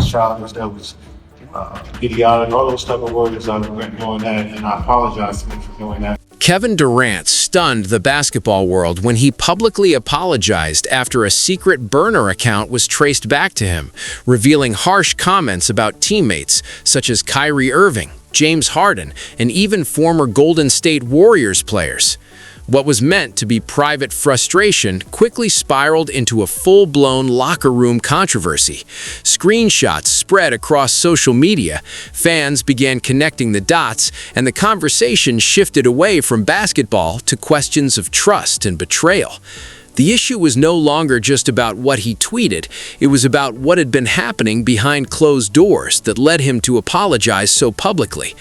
was childish, that was idiotic, all those type of words. I regret doing that, and I apologize to him for doing that. Kevin Durant stunned the basketball world when he publicly apologized after a secret burner account was traced back to him, revealing harsh comments about teammates such as Kyrie Irving, James Harden, and even former Golden State Warriors players. What was meant to be private frustration quickly spiraled into a full-blown locker room controversy. Screenshots spread across social media, fans began connecting the dots, and the conversation shifted away from basketball to questions of trust and betrayal. The issue was no longer just about what he tweeted, it was about what had been happening behind closed doors that led him to apologize so publicly.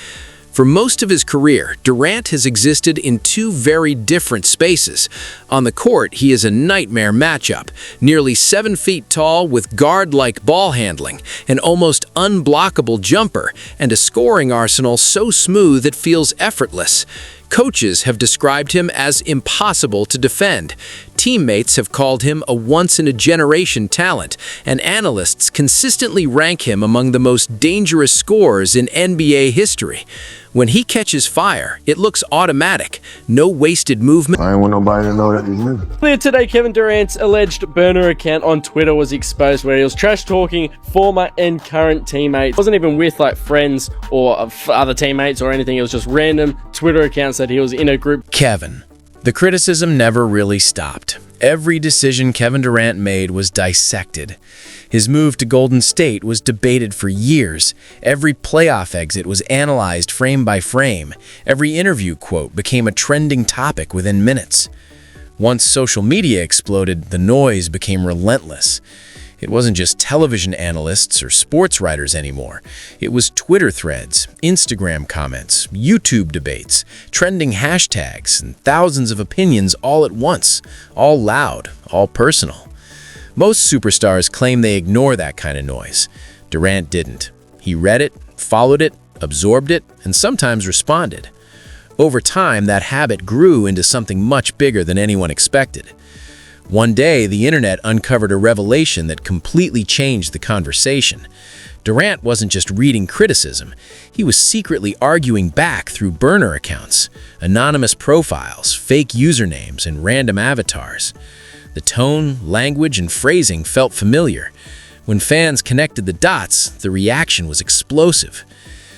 For most of his career, Durant has existed in two very different spaces. On the court, he is a nightmare matchup, nearly 7 feet tall with guard-like ball handling, an almost unblockable jumper, and a scoring arsenal so smooth it feels effortless. Coaches have described him as impossible to defend. Teammates have called him a once-in-a-generation talent, and analysts consistently rank him among the most dangerous scorers in NBA history. When he catches fire, it looks automatic, no wasted movement. I didn't want nobody to know that he's me. Earlier today, Kevin Durant's alleged burner account on Twitter was exposed, where he was trash-talking former and current teammates. It wasn't even with like friends or other teammates or anything. It was just random Twitter accounts that he was in a group. Kevin. The criticism never really stopped. Every decision Kevin Durant made was dissected. His move to Golden State was debated for years. Every playoff exit was analyzed frame by frame. Every interview quote became a trending topic within minutes. Once social media exploded, the noise became relentless. It wasn't just television analysts or sports writers anymore. It was Twitter threads, Instagram comments, YouTube debates, trending hashtags, and thousands of opinions all at once, all loud, all personal. Most superstars claim they ignore that kind of noise. Durant didn't. He read it, followed it, absorbed it, and sometimes responded. Over time, that habit grew into something much bigger than anyone expected. One day, the internet uncovered a revelation that completely changed the conversation. Durant wasn't just reading criticism, he was secretly arguing back through burner accounts, anonymous profiles, fake usernames, and random avatars. The tone, language, and phrasing felt familiar. When fans connected the dots, the reaction was explosive.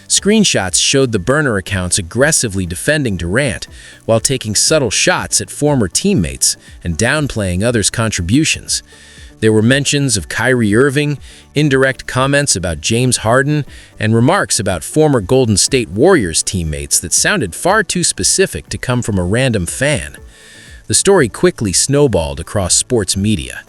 Screenshots showed the burner accounts aggressively defending Durant while taking subtle shots at former teammates and downplaying others' contributions. There were mentions of Kyrie Irving, indirect comments about James Harden, and remarks about former Golden State Warriors teammates that sounded far too specific to come from a random fan. The story quickly snowballed across sports media.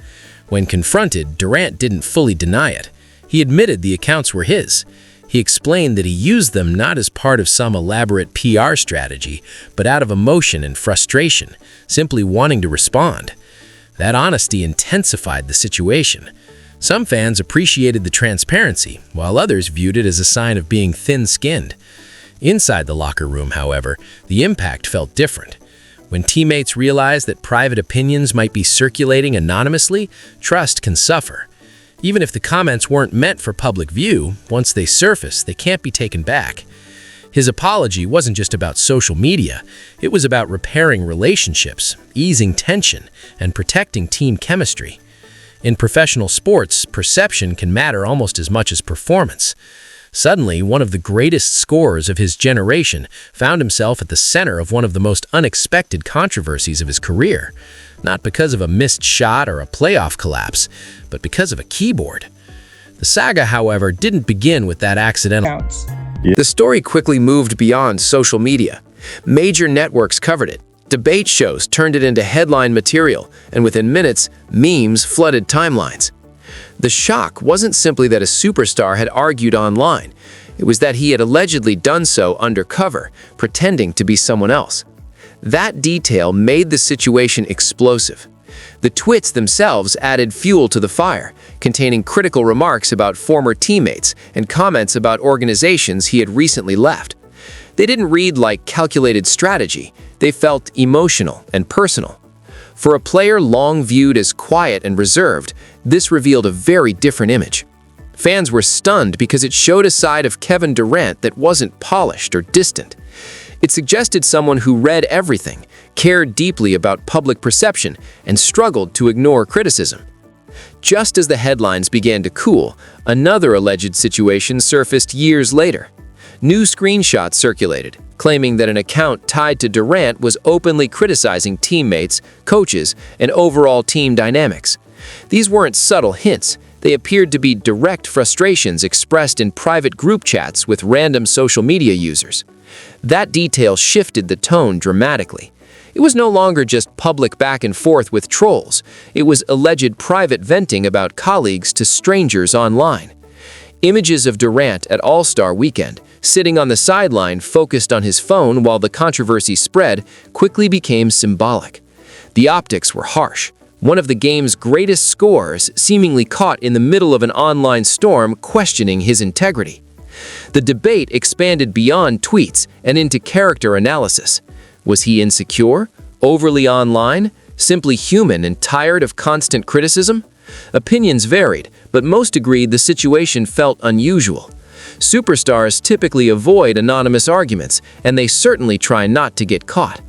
When confronted, Durant didn't fully deny it. He admitted the accounts were his. He explained that he used them not as part of some elaborate PR strategy, but out of emotion and frustration, simply wanting to respond. That honesty intensified the situation. Some fans appreciated the transparency, while others viewed it as a sign of being thin-skinned. Inside the locker room, however, the impact felt different. When teammates realize that private opinions might be circulating anonymously, trust can suffer. Even if the comments weren't meant for public view, once they surface, they can't be taken back. His apology wasn't just about social media, it was about repairing relationships, easing tension, and protecting team chemistry. In professional sports, perception can matter almost as much as performance. Suddenly, one of the greatest scorers of his generation found himself at the center of one of the most unexpected controversies of his career. Not because of a missed shot or a playoff collapse, but because of a keyboard. The saga, however, didn't begin with that accidental. The story quickly moved beyond social media. Major networks covered it. Debate shows turned it into headline material, and within minutes, memes flooded timelines. The shock wasn't simply that a superstar had argued online. It was that he had allegedly done so undercover, pretending to be someone else. That detail made the situation explosive. The tweets themselves added fuel to the fire, containing critical remarks about former teammates and comments about organizations he had recently left. They didn't read like calculated strategy, they felt emotional and personal. For a player long viewed as quiet and reserved, this revealed a very different image. Fans were stunned because it showed a side of Kevin Durant that wasn't polished or distant. It suggested someone who read everything, cared deeply about public perception, and struggled to ignore criticism. Just as the headlines began to cool, another alleged situation surfaced years later. New screenshots circulated, claiming that an account tied to Durant was openly criticizing teammates, coaches, and overall team dynamics. These weren't subtle hints. They appeared to be direct frustrations expressed in private group chats with random social media users. That detail shifted the tone dramatically. It was no longer just public back and forth with trolls. It was alleged private venting about colleagues to strangers online. Images of Durant at All-Star Weekend, sitting on the sideline focused on his phone while the controversy spread, quickly became symbolic. The optics were harsh. One of the game's greatest scorers seemingly caught in the middle of an online storm questioning his integrity. The debate expanded beyond tweets and into character analysis. Was he insecure, overly online, simply human and tired of constant criticism? Opinions varied, but most agreed the situation felt unusual. Superstars typically avoid anonymous arguments, and they certainly try not to get caught.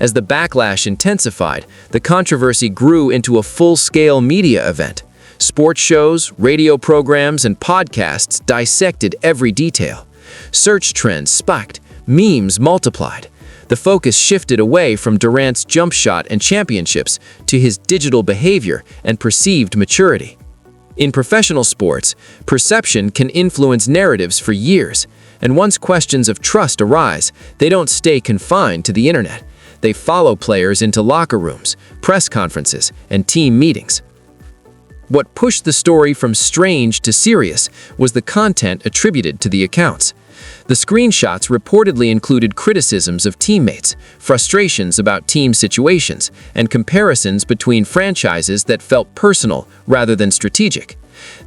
As the backlash intensified, the controversy grew into a full-scale media event. Sports shows, radio programs, and podcasts dissected every detail. Search trends spiked, memes multiplied. The focus shifted away from Durant's jump shot and championships to his digital behavior and perceived maturity. In professional sports, perception can influence narratives for years, and once questions of trust arise, they don't stay confined to the internet. They follow players into locker rooms, press conferences, and team meetings. What pushed the story from strange to serious was the content attributed to the accounts. The screenshots reportedly included criticisms of teammates, frustrations about team situations, and comparisons between franchises that felt personal rather than strategic.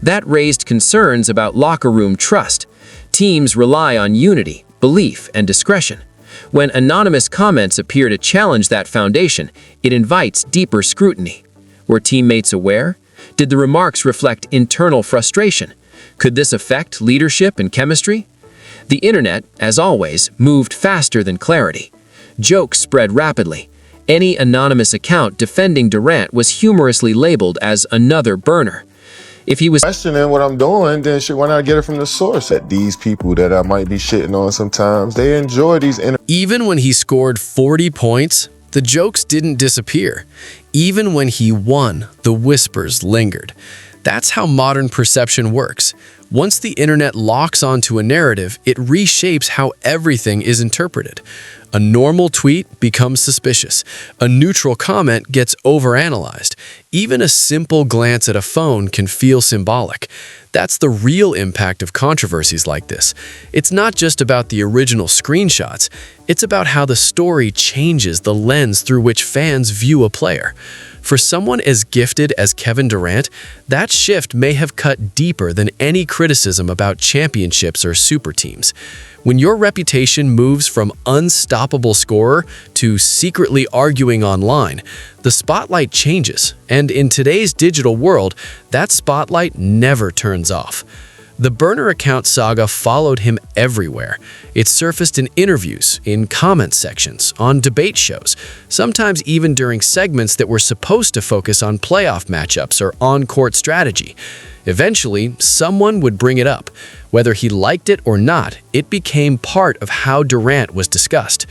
That raised concerns about locker room trust. Teams rely on unity, belief, and discretion. When anonymous comments appear to challenge that foundation, it invites deeper scrutiny. Were teammates aware? Did the remarks reflect internal frustration? Could this affect leadership and chemistry? The internet, as always, moved faster than clarity. Jokes spread rapidly. Any anonymous account defending Durant was humorously labeled as another burner. If he was Questioning what I'm doing, then shit, why not get it from the source? That these people that I might be shitting on sometimes, they enjoy these Even when he scored 40 points, the jokes didn't disappear. Even when he won, the whispers lingered. That's how modern perception works. Once the internet locks onto a narrative, it reshapes how everything is interpreted. A normal tweet becomes suspicious. A neutral comment gets overanalyzed. Even a simple glance at a phone can feel symbolic. That's the real impact of controversies like this. It's not just about the original screenshots. It's about how the story changes the lens through which fans view a player. For someone as gifted as Kevin Durant, that shift may have cut deeper than any criticism about championships or super teams. When your reputation moves from unstoppable scorer to secretly arguing online, the spotlight changes, and in today's digital world, that spotlight never turns off. The burner account saga followed him everywhere. It surfaced in interviews, in comment sections, on debate shows, sometimes even during segments that were supposed to focus on playoff matchups or on-court strategy. Eventually, someone would bring it up. Whether he liked it or not, it became part of how Durant was discussed.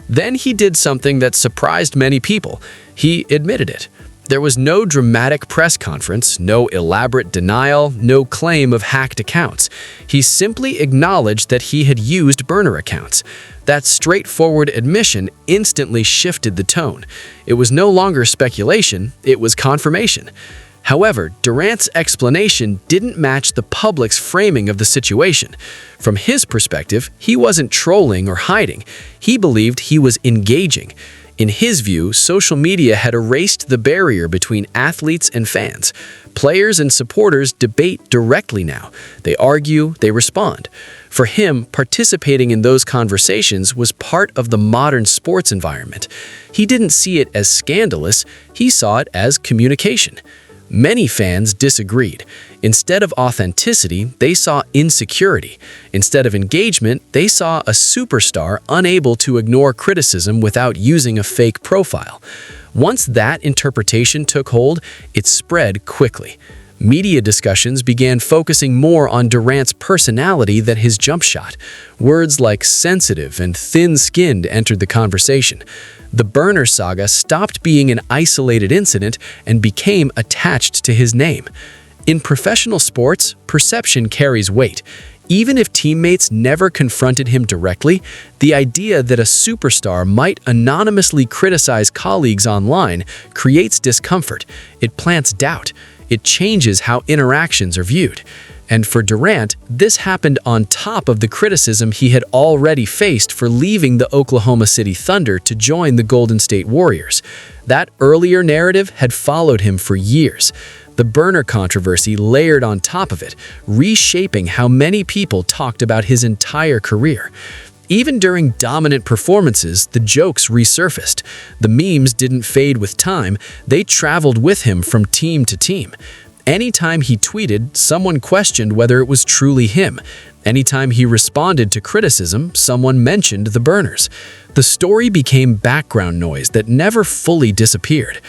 Then he did something that surprised many people. He admitted it. There was no dramatic press conference, no elaborate denial, no claim of hacked accounts. He simply acknowledged that he had used burner accounts. That straightforward admission instantly shifted the tone. It was no longer speculation, it was confirmation. However, Durant's explanation didn't match the public's framing of the situation. From his perspective, he wasn't trolling or hiding. He believed he was engaging. In his view, social media had erased the barrier between athletes and fans. Players and supporters debate directly now. They argue, they respond. For him, participating in those conversations was part of the modern sports environment. He didn't see it as scandalous, he saw it as communication. Many fans disagreed. Instead of authenticity, they saw insecurity. Instead of engagement, they saw a superstar unable to ignore criticism without using a fake profile. Once that interpretation took hold, it spread quickly. Media discussions began focusing more on Durant's personality than his jump shot. Words like sensitive and thin-skinned entered the conversation. The burner saga stopped being an isolated incident and became attached to his name. In professional sports, perception carries weight. Even if teammates never confronted him directly, the idea that a superstar might anonymously criticize colleagues online creates discomfort. It plants doubt. It changes how interactions are viewed. And for Durant, this happened on top of the criticism he had already faced for leaving the Oklahoma City Thunder to join the Golden State Warriors. That earlier narrative had followed him for years. The burner controversy layered on top of it, reshaping how many people talked about his entire career. Even during dominant performances, the jokes resurfaced. The memes didn't fade with time, they traveled with him from team to team. Anytime he tweeted, someone questioned whether it was truly him. Anytime he responded to criticism, someone mentioned the burners. The story became background noise that never fully disappeared.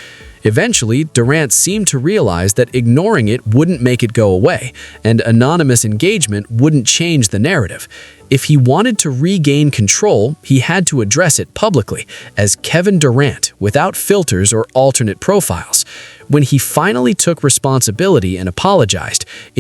Eventually, Durant seemed to realize that ignoring it wouldn't make it go away, and anonymous engagement wouldn't change the narrative. If he wanted to regain control, he had to address it publicly, as Kevin Durant, without filters or alternate profiles. When he finally took responsibility and apologized, it